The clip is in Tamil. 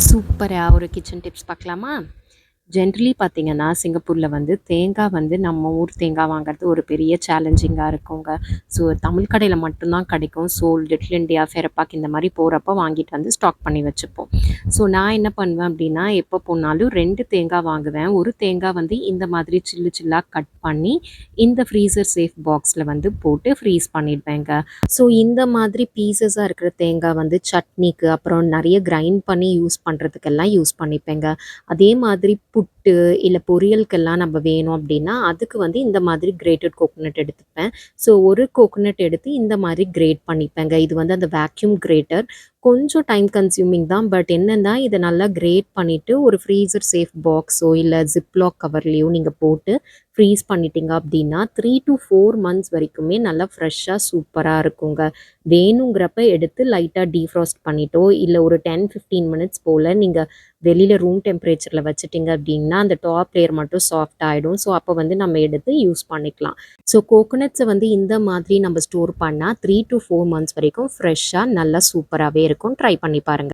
சூப்பரா ஒரு கிச்சன் டிப்ஸ் பார்க்கலாமா? ஜென்ரலி பார்த்தீங்கன்னா, சிங்கப்பூர்ல வந்து தேங்காய் வந்து நம்ம ஊர் தேங்காய் வாங்குறது ஒரு பெரிய சேலஞ்சிங்கா இருக்குங்க. ஸோ தமிழ் கடையில மட்டும் தான் கிடைக்கும். ஸோ லிட்டில் இண்டியா, ஃபெரபாக் இந்த மாரி போறப்ப வாங்கிட்டு வந்து ஸ்டாக் பண்ணி வச்சுப்போம். ஸோ நான் என்ன பண்ணுவேன் அப்டின்னா, எப்போ போனாலும் 2 தேங்காய் வாங்குவேன். ஒரு தேங்காய் வந்து இந்த மாதிரி சில்லு சில்லா கட் பண்ணி, இந்த ஃப்ரீசர் சேஃப் பாக்ஸ்ல வந்து போட்டு ஃப்ரீஸ் பண்ணிடுவேங்க. ஸோ இந்த மாதிரி பீசஸா இருக்கிற தேங்காய் வந்து சட்னிக்கு, அப்புறம் நெறைய கிரைண்ட் பண்ணி யூஸ் பண்ணுறதுக்கெல்லாம் யூஸ் பண்ணிப்பேங்க. அதே மாதிரி புட்டு இல்ல பொரியலுக்கெல்லாம் நம்ம வேணும் அப்படின்னா, அதுக்கு வந்து இந்த மாதிரி கிரேட்டட் கோகோனட் எடுத்துப்பேன். ஸோ ஒரு கோகோனட் எடுத்து இந்த மாதிரி கிரேட் பண்ணிப்பேங்க. இது வந்து அந்த வேக்யூம் கிரேட்டர். கொஞ்சம் டைம் கன்சியூமிங் தான். பட் என்னன்னா, இத நல்லா கிரேட் பண்ணிட்டு ஒரு ஃப்ரீசர் சேஃப் பாக்ஸோ இல்ல ஜிப்லாக் கவர்லயோ நீங்க போட்டு ஃப்ரீஸ் பண்ணிட்டீங்க அப்படின்னா, 3 to 4 மந்த்ஸ் வரைக்குமே நல்லா ஃப்ரெஷ்ஷா சூப்பரா இருக்குங்க. வேணுங்கிறப்ப எடுத்து லைட்டா டீஃப்ராஸ்ட் பண்ணிட்டோ, இல்ல ஒரு 10, 15 மினிட்ஸ் போல நீங்க வெளியில ரூம் டெம்பரேச்சர்ல வச்சுட்டீங்க அப்படின்னா, அந்த டாப் லேயர் மட்டும் சாஃப்ட் ஆயிடும். ஸோ அப்ப வந்து நம்ம எடுத்து யூஸ் பண்ணிக்கலாம். ஸோ கோகோனட்ஸ வந்து இந்த மாதிரி நம்ம ஸ்டோர் பண்ணா 3 to 4 மந்த்ஸ் வரைக்கும் ஃப்ரெஷ்ஷா நல்லா சூப்பராவே இருக்கும். ட்ரை பண்ணி பாருங்க.